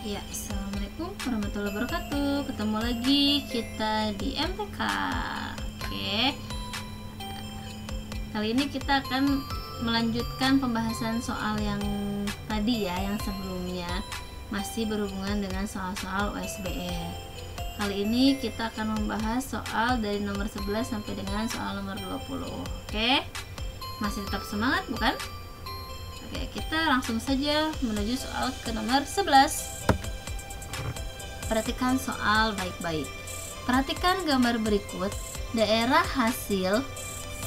Ya, assalamualaikum warahmatullahi wabarakatuh. Ketemu lagi kita di MTK. Oke. Kali ini kita akan melanjutkan pembahasan soal yang tadi ya, yang sebelumnya masih berhubungan dengan soal-soal USBN. Kali ini kita akan membahas soal dari nomor 11 sampai dengan soal nomor 20. Oke. Masih tetap semangat bukan? Oke, kita langsung saja menuju soal ke nomor 11. Perhatikan soal baik-baik. Perhatikan gambar berikut. Daerah hasil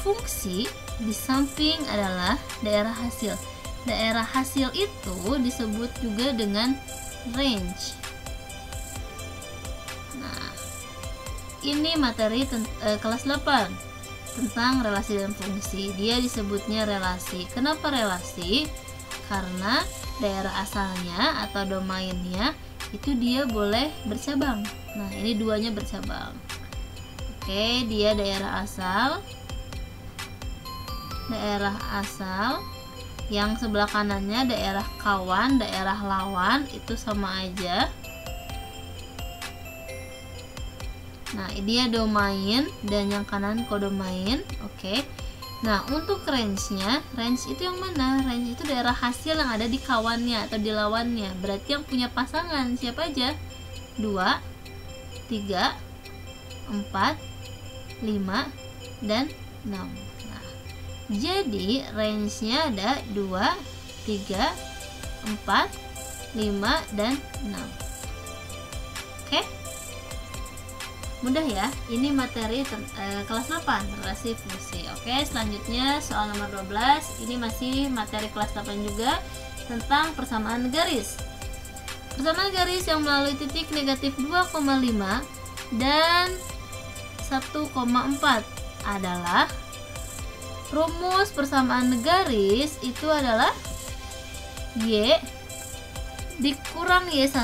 fungsi di samping adalah daerah hasil. Daerah hasil itu disebut juga dengan range. Nah, ini materi kelas 8 tentang relasi dan fungsi. Dia disebutnya relasi. Kenapa relasi? Karena daerah asalnya atau domainnya itu dia boleh bercabang. Nah, ini duanya bercabang. Oke, dia daerah asal. Daerah asal yang sebelah kanannya daerah kawan, daerah lawan itu sama aja. Nah, dia domain dan yang kanan kodomain. Oke. Nah, untuk range-nya, range itu yang mana? Range itu daerah hasil yang ada di kawannya atau di lawannya. Berarti yang punya pasangan siapa aja? 2, 3, 4, 5, dan 6. Nah, jadi range-nya ada 2, 3, 4, 5, dan 6. Oke? Mudah ya, ini materi kelas 8 relasi fungsi. Oke, selanjutnya soal nomor 12. Ini masih materi kelas 8 juga tentang persamaan garis. Persamaan garis yang melalui titik negatif 2,5 dan 1,4 adalah rumus persamaan garis itu adalah Y dikurang Y1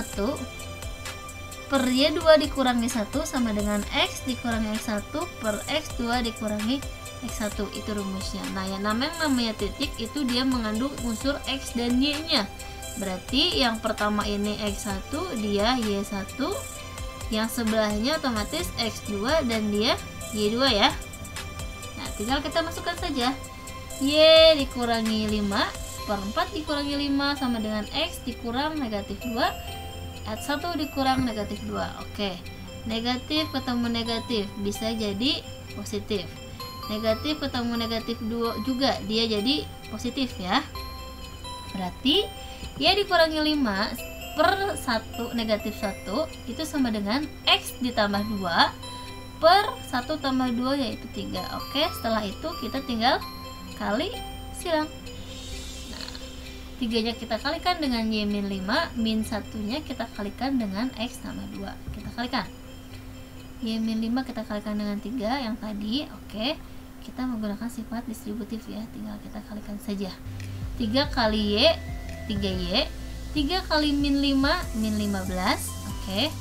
per Y2 dikurangi 1 sama dengan X dikurangi X1 per X2 dikurangi X1. Itu rumusnya. Nah, yang namanya titik itu dia mengandung unsur X dan Y nya. Berarti yang pertama ini X1, dia Y1, yang sebelahnya otomatis X2 dan dia Y2 ya. Nah, tinggal kita masukkan saja. Y dikurangi 5 per 4 dikurangi 5 sama dengan X dikurang negatif 2 1 dikurang negatif 2. Oke, negatif ketemu negatif bisa jadi positif. Negatif ketemu negatif 2 juga dia jadi positif ya. Berarti Y dikurangi 5 per 1 negatif 1 itu sama dengan X ditambah 2 per 1 tambah 2 yaitu 3. Oke, setelah itu kita tinggal kali silang. 3-nya kita kalikan dengan Y min 5, min 1-nya kita kalikan dengan X tambah 2. Kita kalikan. Y min 5 kita kalikan dengan 3 yang tadi. Oke, kita menggunakan sifat distributif ya. Tinggal kita kalikan saja. 3 kali Y, 3Y. 3 kali min 5, min 15. Oke,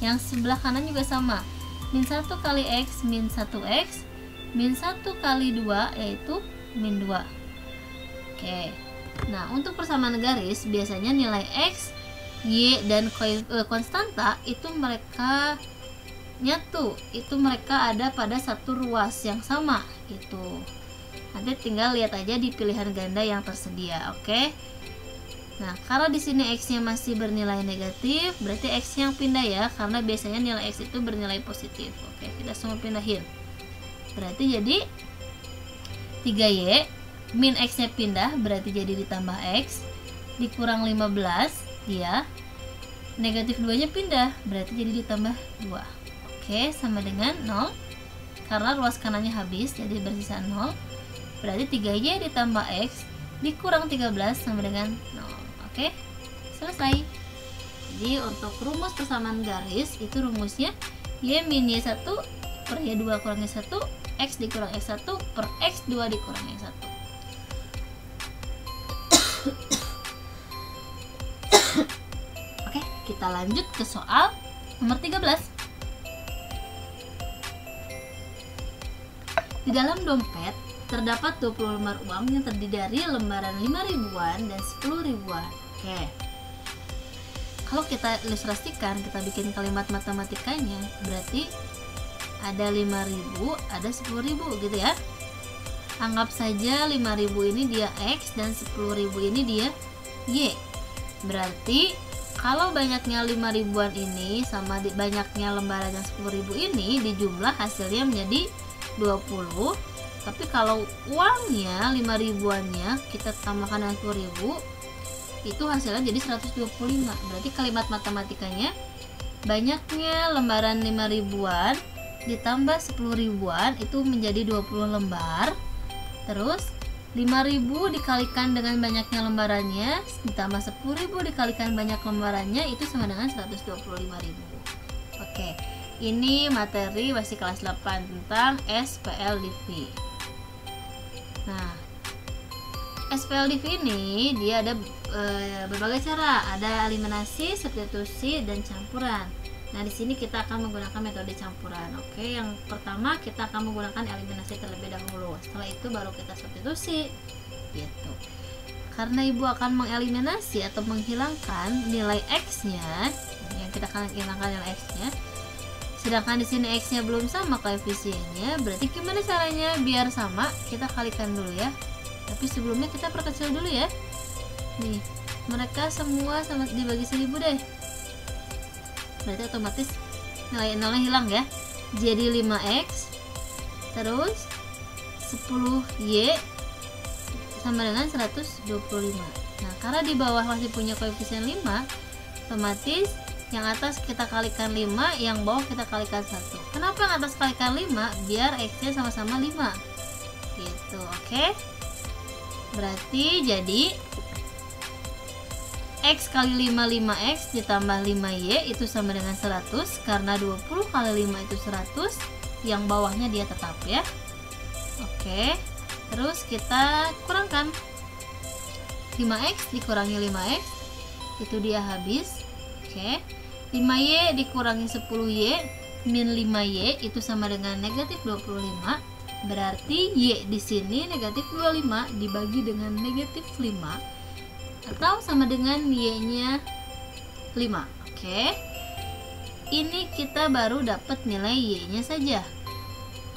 yang sebelah kanan juga sama. Min 1 kali X, min 1X. Min 1 kali 2 yaitu min 2. Oke. Nah, untuk persamaan garis biasanya nilai X, Y, dan konstanta itu mereka nyatu. Itu mereka ada pada satu ruas yang sama gitu. Nanti tinggal lihat aja di pilihan ganda yang tersedia, oke? Nah, karena di sini X-nya masih bernilai negatif, berarti X yang pindah ya, karena biasanya nilai X itu bernilai positif. Oke, kita semua pindahin. Berarti jadi 3Y min X nya pindah berarti jadi ditambah X dikurang 15 ya. Negatif 2 nya pindah berarti jadi ditambah 2. Oke, sama dengan 0 karena ruas kanannya habis jadi bersisa 0. Berarti 3Y ditambah X dikurang 13 sama dengan 0. Oke, selesai. Jadi untuk rumus persamaan garis itu rumusnya Y min Y1 per Y2 kurangi 1 X dikurang X1 per X2 dikurang X1. Oke, kita lanjut ke soal nomor 13. Di dalam dompet terdapat 20 lembar uang yang terdiri dari lembaran 5 ribuan dan 10 ribuan. Oke. kalau kita ilustrasikan, kita bikin kalimat matematikanya, berarti ada 5.000, ada 10.000 gitu ya. Anggap saja 5.000 ini dia X dan 10.000 ini dia Y. Berarti kalau banyaknya 5.000-an ini sama banyaknya lembaran yang 10.000 ini dijumlah hasilnya menjadi 20. Tapi kalau uangnya 5.000-annya kita tambahkan dengan 10.000, itu hasilnya jadi 125. Berarti kalimat matematikanya banyaknya lembaran 5.000-an ditambah 10.000-an itu menjadi 20 lembar. Terus 5.000 dikalikan dengan banyaknya lembarannya ditambah 10.000 dikalikan banyak lembarannya itu sama dengan 125.000. Oke, ini materi masih kelas 8 tentang SPLDV. Nah, SPLDV ini dia ada berbagai cara, ada eliminasi, substitusi, dan campuran. Nah, di sini kita akan menggunakan metode campuran. Oke, yang pertama kita akan menggunakan eliminasi terlebih dahulu. Setelah itu baru kita substitusi. Gitu. Karena ibu akan mengeliminasi atau menghilangkan nilai X-nya, yang kita akan hilangkan nilai X-nya. Sedangkan di sini X-nya belum sama koefisiennya, berarti gimana caranya biar sama? Kita kalikan dulu ya. Tapi sebelumnya kita perkecil dulu ya. Nih, mereka semua sama dibagi 1000 deh. Berarti otomatis nilai nolnya hilang ya. Jadi 5x terus 10y sama dengan 125. Nah, karena di bawah masih punya koefisien 5, otomatis yang atas kita kalikan 5, yang bawah kita kalikan 1. Kenapa yang atas kalikan 5? Biar x-nya sama-sama 5. Gitu, oke? Berarti jadi X kali 5 5x ditambah 5y itu sama dengan 100, karena 20 kali 5 itu 100, yang bawahnya dia tetap ya. Oke, terus kita kurangkan 5x dikurangi 5x itu dia habis. Oke, 5y dikurangi 10y min 5y itu sama dengan negatif 25. Berarti y di sini negatif 25 dibagi dengan negatif 5 atau sama dengan y-nya 5. Oke. Ini kita baru dapat nilai y-nya saja.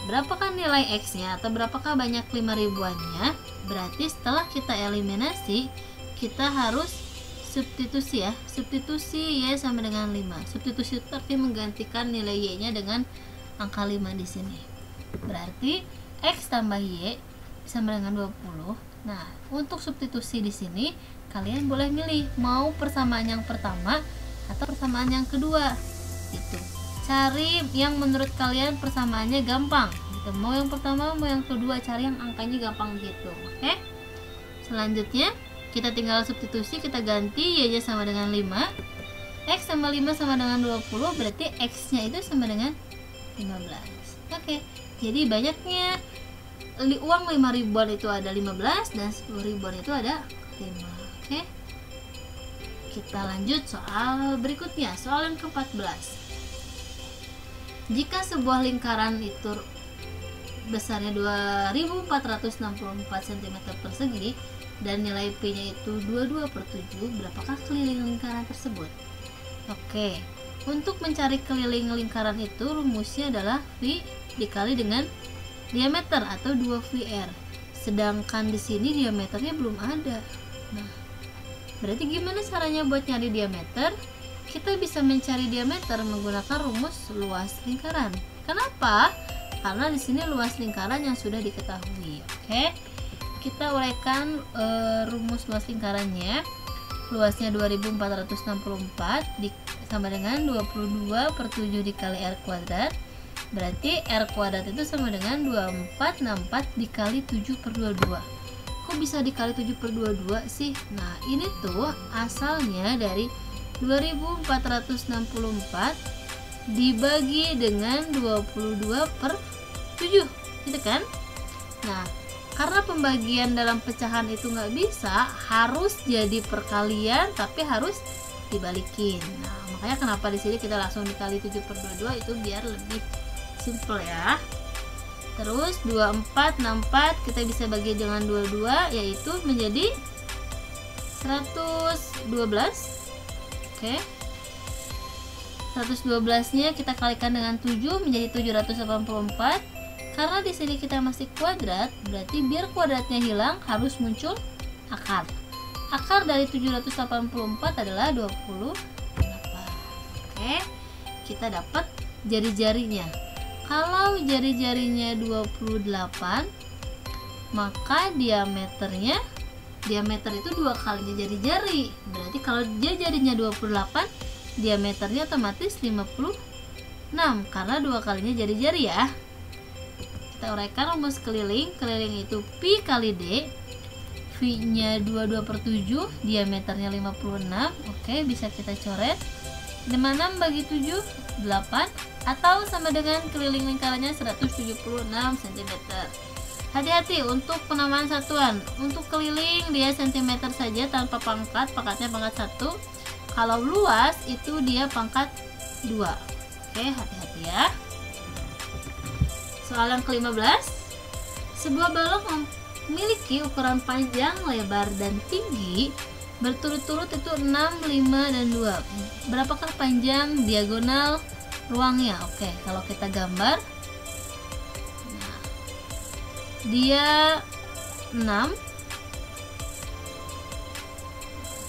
Berapakah nilai x-nya atau berapakah banyak 5.000-annya? Berarti setelah kita eliminasi, kita harus substitusi ya. Substitusi y sama dengan 5. Substitusi itu artinya menggantikan nilai y-nya dengan angka 5 di sini. Berarti x tambah y sama dengan 20. Nah, untuk substitusi di sini kalian boleh milih mau persamaan yang pertama atau persamaan yang kedua. Gitu. Cari yang menurut kalian persamaannya gampang. Gitu. Mau yang pertama, mau yang kedua, cari yang angkanya gampang gitu. Oke? Selanjutnya kita tinggal substitusi, kita ganti y-nya sama dengan 5. X sama 5 sama dengan 20, berarti x-nya itu sama dengan 15. Oke. Jadi banyaknya uang 5.000-an itu ada 15 dan 10.000-an itu ada 5. Oke. Kita lanjut soal berikutnya, soal yang ke-14. Jika sebuah lingkaran itu besarnya 2464 cm persegi dan nilai P-nya itu 22/7, berapakah keliling lingkaran tersebut? Oke. Untuk mencari keliling lingkaran itu rumusnya adalah V dikali dengan diameter atau 2VR. Sedangkan di sini diameternya belum ada. Nah, berarti gimana caranya buat nyari diameter? Kita bisa mencari diameter menggunakan rumus luas lingkaran. Kenapa? Karena di sini luas lingkaran yang sudah diketahui. Oke. Kita uraikan rumus luas lingkarannya. Luasnya 2464 sama dengan 22/7 dikali R kuadrat. Berarti R kuadrat itu sama dengan 2464 dikali 7/22. Kok bisa dikali 7/22 sih? Nah, ini tuh asalnya dari 2464 dibagi dengan 22/7, gitu kan? Nah, karena pembagian dalam pecahan itu nggak bisa, harus jadi perkalian, tapi harus dibalikin. Nah, makanya kenapa di sini kita langsung dikali 7/22 itu biar lebih simple ya. Terus 2464 kita bisa bagi dengan 22, yaitu menjadi 112. Oke. 112-nya kita kalikan dengan 7 menjadi 784. Karena di sini kita masih kuadrat, berarti biar kuadratnya hilang harus muncul akar. Akar dari 784 adalah 28. Oke, kita dapat jari-jarinya. Kalau jari-jarinya 28, maka diameter itu 2 kalinya jari-jari. Berarti kalau dia jarinya 28, diameternya otomatis 56 karena 2 kalinya jari-jari ya. Kita uraikan rumus keliling. Keliling itu pi kali d. V nya 22/7, diameternya 56. Oke, bisa kita coret. 56 bagi 7, 8, atau sama dengan keliling lingkarannya 176 cm. Hati-hati untuk penamaan satuan. Untuk keliling dia cm saja tanpa pangkat, pangkatnya pangkat 1. Kalau luas itu dia pangkat 2. Oke, hati-hati ya. Soal yang ke-15. Sebuah balok memiliki ukuran panjang, lebar, dan tinggi berturut-turut itu 6, 5, dan 2. Berapakah panjang diagonal ruangnya? Oke, kalau kita gambar, nah, dia 6.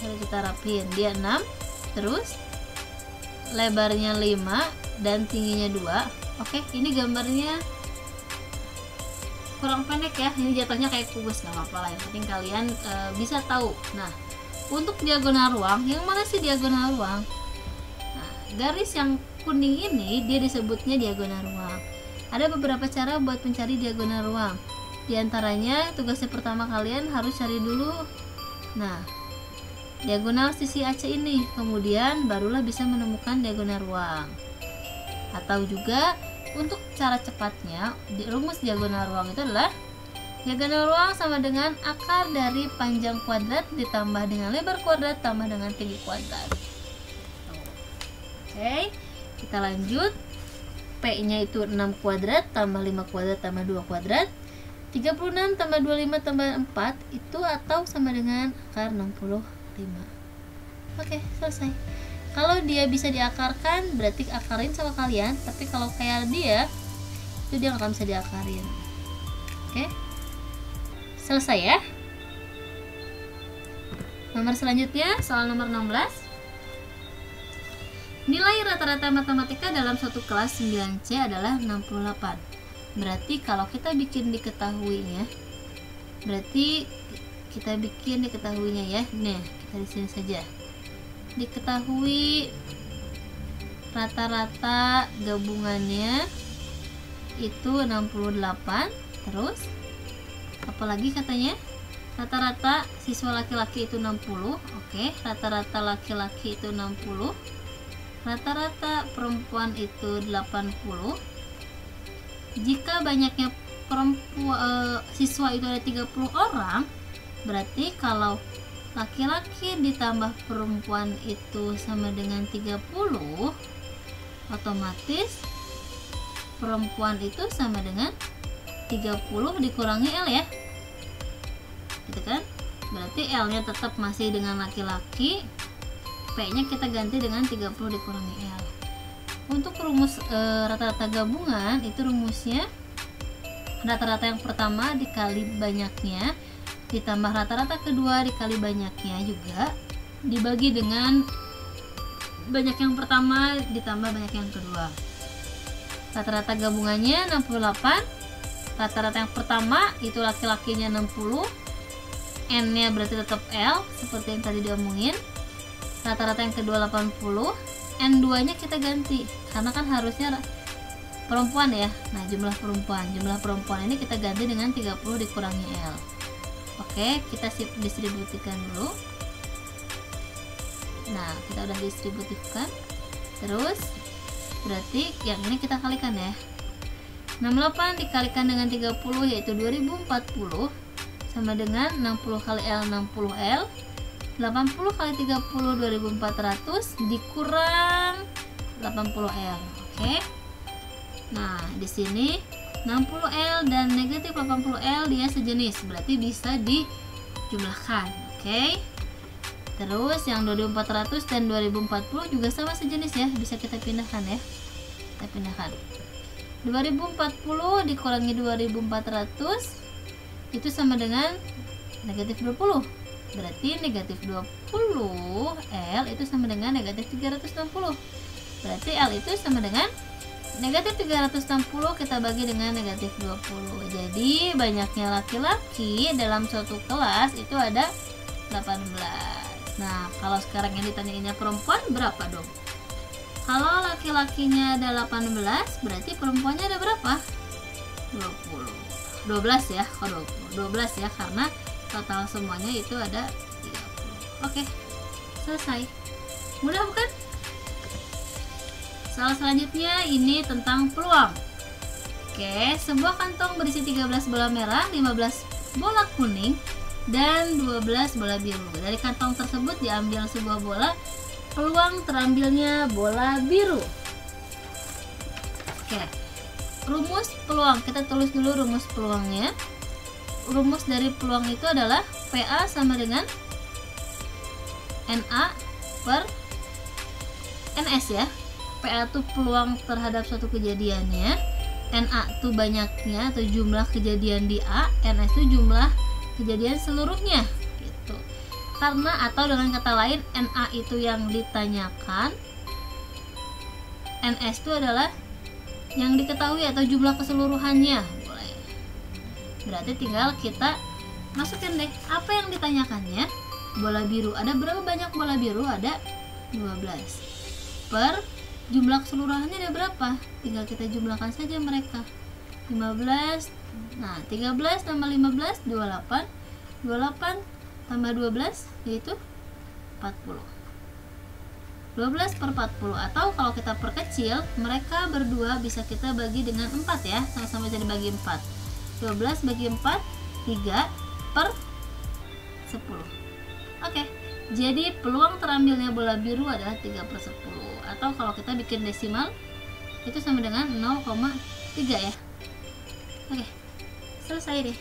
Kalau kita rapiin, dia 6. Terus lebarnya 5 dan tingginya 2. Oke, ini gambarnya kurang pendek ya, ini jatuhnya kayak kubus, nggak apa-apa lah, yang penting kalian bisa tahu. Nah, untuk diagonal ruang, yang mana sih diagonal ruang? Nah, garis yang kuning ini dia disebutnya diagonal ruang. Ada beberapa cara buat mencari diagonal ruang. Di antaranya tugasnya pertama kalian harus cari dulu, nah, diagonal sisi AC ini, kemudian barulah bisa menemukan diagonal ruang. Atau juga untuk cara cepatnya, rumus diagonal ruang itu adalah diagonal ruang sama dengan akar dari panjang kuadrat ditambah dengan lebar kuadrat tambah dengan tinggi kuadrat. Oke, kita lanjut. P nya itu 6 kuadrat tambah 5 kuadrat tambah 2 kuadrat. 36 tambah 25 tambah 4 itu atau sama dengan akar 65. Oke, selesai. Kalau dia bisa diakarkan, berarti akarin sama kalian. Tapi kalau kayak dia, itu dia nggak akan bisa diakarin. Oke, selesai ya. Nomor selanjutnya, soal nomor 16. Nilai rata-rata matematika dalam suatu kelas 9C adalah 68. Berarti kalau kita bikin diketahuinya, berarti kita bikin diketahuinya ya. Nah, kita di sini saja. Diketahui rata-rata gabungannya itu 68. Terus apalagi katanya? Rata-rata siswa laki-laki itu 60. Oke, rata-rata laki-laki itu 60. Rata-rata perempuan itu 80. Jika banyaknya siswa itu ada 30 orang, berarti kalau laki-laki ditambah perempuan itu sama dengan 30, otomatis perempuan itu sama dengan 30 dikurangi L ya, gitu kan? Berarti L nya tetap masih dengan laki-laki, P nya kita ganti dengan 30 dikurangi L. Untuk rumus rata-rata gabungan, itu rumusnya rata-rata yang pertama dikali banyaknya ditambah rata-rata kedua dikali banyaknya juga dibagi dengan banyak yang pertama ditambah banyak yang kedua. Rata-rata gabungannya 68. Rata-rata yang pertama itu laki-lakinya 60, N nya berarti tetap L seperti yang tadi diomongin. Rata-rata yang kedua 80, N 2 nya kita ganti karena kan harusnya perempuan ya. Nah, jumlah perempuan ini kita ganti dengan 30 dikurangi L. Oke, kita distribusikan dulu. Nah, kita udah distribusikan. Terus berarti yang ini kita kalikan ya. 68 dikalikan dengan 30 yaitu 2040 sama dengan 60 kali L 60L. 80 kali 30 2400 dikurang 80L. Oke. Nah, di sini 60L dan negatif 80L dia sejenis, berarti bisa dijumlahkan. Oke. Terus yang 2400 dan 2040 juga sama sejenis ya, bisa kita pindahkan ya. Kita pindahkan. 2040 dikurangi 2400 itu sama dengan negatif 20. Berarti negatif 20 L itu sama dengan negatif 360. Berarti L itu sama dengan negatif 360 kita bagi dengan negatif 20. Jadi banyaknya laki-laki dalam suatu kelas itu ada 18. Nah, kalau sekarang yang ditanyainnya perempuan berapa dong? Kalau laki-lakinya ada 18, berarti perempuannya ada berapa? 20. 12 ya, kalau 12 ya, karena total semuanya itu ada 30. Oke, selesai. Mudah bukan? Soal selanjutnya ini tentang peluang. Oke, sebuah kantong berisi 13 bola merah, 15 bola kuning, dan 12 bola biru. Dari kantong tersebut diambil sebuah bola. Peluang terambilnya bola biru. Oke, rumus peluang. Kita tulis dulu rumus peluangnya. Rumus dari peluang itu adalah PA sama dengan NA per NS ya. PA itu peluang terhadap suatu kejadiannya, NA itu banyaknya atau jumlah kejadian di A, NS itu jumlah kejadian seluruhnya gitu. Karena atau dengan kata lain, NA itu yang ditanyakan, NS itu adalah yang diketahui atau jumlah keseluruhannya. Boleh. Berarti tinggal kita masukin deh apa yang ditanyakannya. Bola biru, ada berapa banyak bola biru? Ada 12. Per jumlah keseluruhannya ada berapa? Tinggal kita jumlahkan saja mereka. 15. Nah, 13 tambah 15 28. 28 tambah 12 yaitu 40. 12 per 40, atau kalau kita perkecil, mereka berdua bisa kita bagi dengan 4 ya. Sama-sama jadi bagi 4. 12 bagi 4 3 per 10. Oke. Jadi peluang terambilnya bola biru adalah 3 per 10. Atau kalau kita bikin desimal itu sama dengan 0,3 ya. Oke, selesai deh.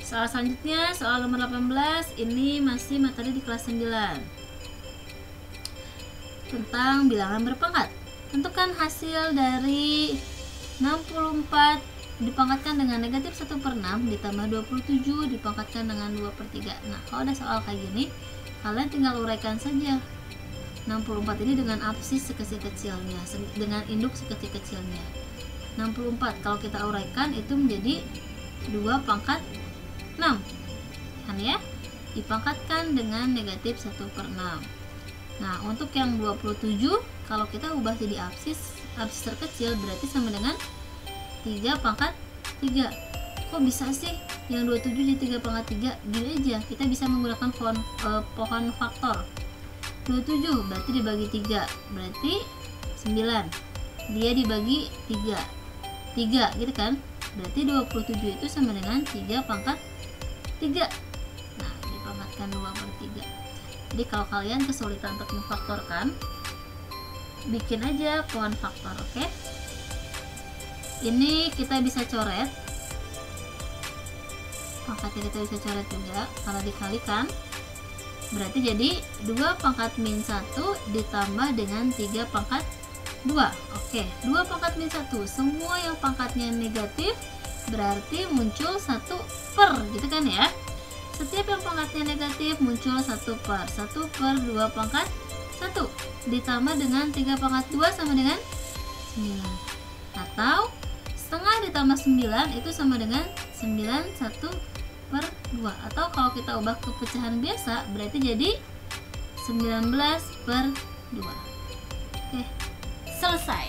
Soal selanjutnya, soal nomor 18. Ini masih materi di kelas 9 tentang bilangan berpangkat. Tentukan hasil dari 64 dipangkatkan dengan negatif 1/6 ditambah 27 dipangkatkan dengan 2/3. Nah, kalau ada soal kayak gini, kalian tinggal uraikan saja 64 ini dengan absis sekecil-kecilnya, dengan induk sekecil-kecilnya. 64 kalau kita uraikan itu menjadi 2/6 kan ya, dipangkatkan dengan negatif 1/6. Nah, untuk yang 27 kalau kita ubah jadi absis terkecil berarti sama dengan 3/3. Kok bisa sih yang 27 jadi 3/3? Gini aja, kita bisa menggunakan pohon faktor. 27 berarti dibagi 3 berarti 9, dia dibagi 3 gitu kan, berarti 27 itu sama dengan 3/3. Nah, dipangkatkan 2/3. Jadi kalau kalian kesulitan untuk memfaktorkan, bikin aja pohon faktor. Oke, ini kita bisa coret, pangkatnya kita bisa coret juga. Kalau dikalikan berarti jadi 2/-1 ditambah dengan 3/2. Oke, 2/-1, semua yang pangkatnya negatif berarti muncul 1 per, gitu kan ya. Setiap yang pangkatnya negatif muncul 1 per 2/1 ditambah dengan 3/2 sama dengan 9. Atau setengah ditambah 9 itu sama dengan 9/1/2. Atau kalau kita ubah ke pecahan biasa berarti jadi 19/2. Oke, selesai.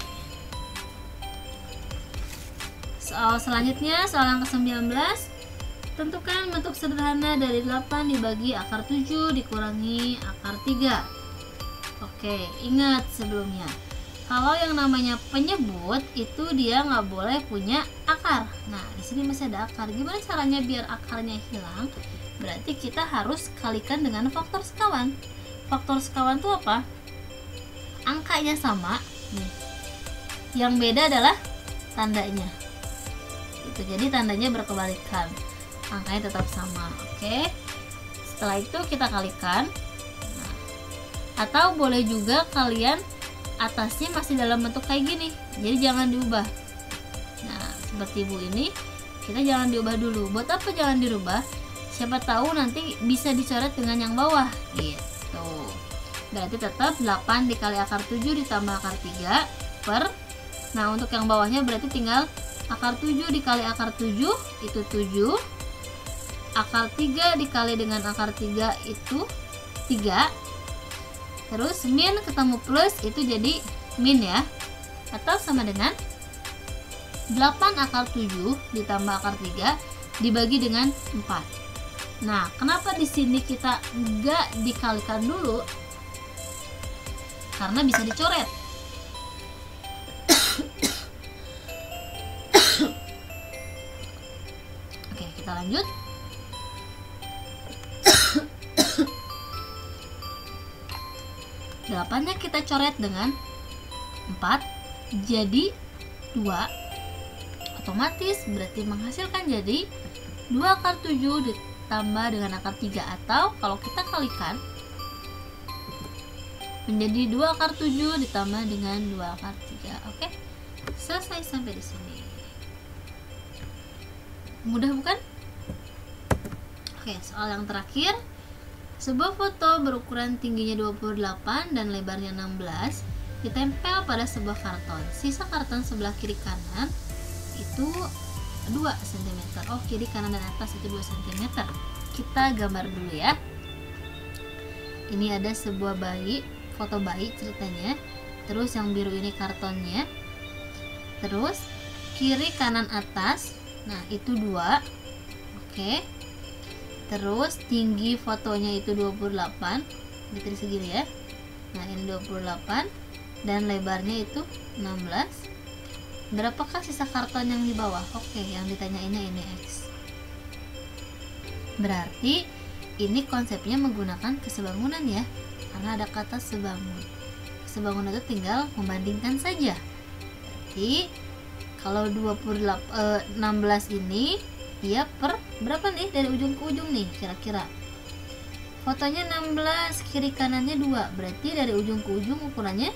Soal selanjutnya, soal yang ke-19. Tentukan bentuk sederhana dari 8 dibagi akar 7 dikurangi akar 3. Oke, ingat sebelumnya, kalau yang namanya penyebut itu dia nggak boleh punya akar. Nah, di sini masih ada akar. Gimana caranya biar akarnya hilang? Berarti kita harus kalikan dengan faktor sekawan. Faktor sekawan itu apa? Angkanya sama. Nih. Yang beda adalah tandanya. Itu jadi tandanya berkebalikan. Angkanya tetap sama. Oke. Setelah itu kita kalikan. Nah, atau boleh juga kalian atasnya masih dalam bentuk kayak gini, jadi jangan diubah. Nah, seperti ibu ini, kita jangan diubah dulu. Buat apa jangan dirubah? Siapa tahu nanti bisa dicoret dengan yang bawah gitu. Berarti tetap 8 dikali akar 7 ditambah akar 3 per, nah untuk yang bawahnya berarti tinggal akar 7 dikali akar 7 itu 7, akar 3 dikali dengan akar 3 itu 3, terus min ketemu plus itu jadi min ya, atau sama dengan 8 akar 7 ditambah akar 3 dibagi dengan 4. Nah, kenapa di sini kita enggak dikalikan dulu? Karena bisa dicoret. Oke, kita lanjut. Delapannya kita coret dengan 4 jadi 2, otomatis berarti menghasilkan jadi 2 akar 7 ditambah dengan akar 3, atau kalau kita kalikan menjadi 2 akar 7 ditambah dengan 2 akar 3. Oke, selesai sampai di sini. Mudah bukan? Oke, soal yang terakhir. Sebuah foto berukuran tingginya 28 dan lebarnya 16 ditempel pada sebuah karton. Sisa karton sebelah kiri kanan itu 2 cm. Oh, kiri kanan dan atas itu 2 cm. Kita gambar dulu ya. Ini ada sebuah bayi, foto bayi ceritanya. Terus yang biru ini kartonnya. Terus kiri kanan atas. Nah, itu 2. Oke. Terus tinggi fotonya itu 28. Gitu segini ya. Nah, ini 28 dan lebarnya itu 16. Berapakah sisa karton yang di bawah? Oke, yang ditanyainnya ini X. Berarti ini konsepnya menggunakan kesebangunan ya, karena ada kata sebangun. Kesebangunan itu tinggal membandingkan saja. Berarti kalau 16 ini dia per berapa nih dari ujung ke ujung nih kira-kira? Fotonya 16, kiri kanannya 2, berarti dari ujung ke ujung ukurannya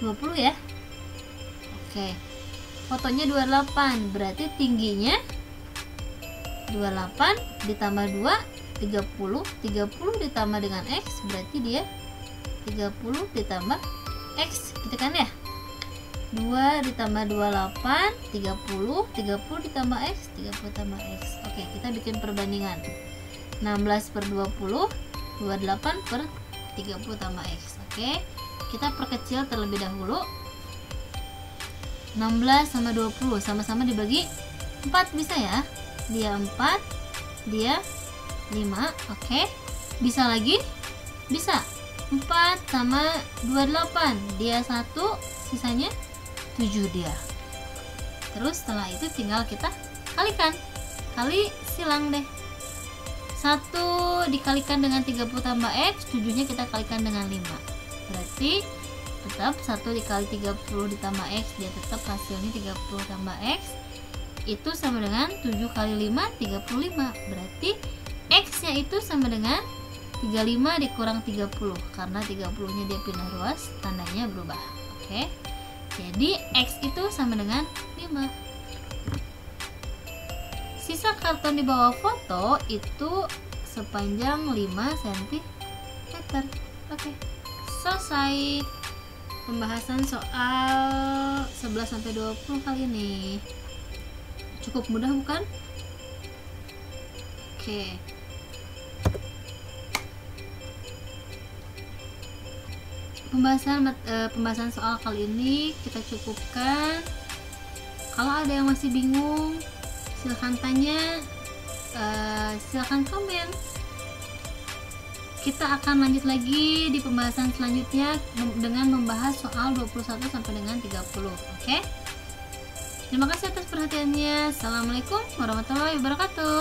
20 ya. Oke, fotonya 28, berarti tingginya 28 ditambah 2, 30. 30 ditambah dengan X, berarti dia 30 ditambah X, gitu kan ya. 2 ditambah 28, 30. 30 ditambah X, 30 tambah X. Oke, kita bikin perbandingan. 16 per 20, 28 per 30 tambah X. Oke, kita perkecil terlebih dahulu. 16 sama 20 sama-sama dibagi 4 bisa ya. Dia 4, dia 5. Oke, bisa lagi? Bisa. 4 sama 28, dia 1, sisanya 7 dia. Terus setelah itu tinggal kita kalikan. Kali silang deh. 1 dikalikan dengan 30 tambah X, 7 nya kita kalikan dengan 5. Berarti tetap 1 dikali 30 ditambah X, dia tetap hasilnya 30 tambah X itu sama dengan 7 kali 5, 35. Berarti X nya itu sama dengan 35 dikurang 30, karena 30 nya dia pindah ruas, tandanya berubah. Oke, jadi X itu sama dengan 5. Sisa karton di bawah foto itu sepanjang 5 cm. Oke, selesai pembahasan soal 11-20 kali ini. Cukup mudah bukan? Oke. Pembahasan soal kali ini kita cukupkan. Kalau ada yang masih bingung, silahkan tanya, silahkan komen. Kita akan lanjut lagi di pembahasan selanjutnya dengan membahas soal 21 sampai dengan 30. Oke? Terima kasih atas perhatiannya. Assalamualaikum warahmatullahi wabarakatuh.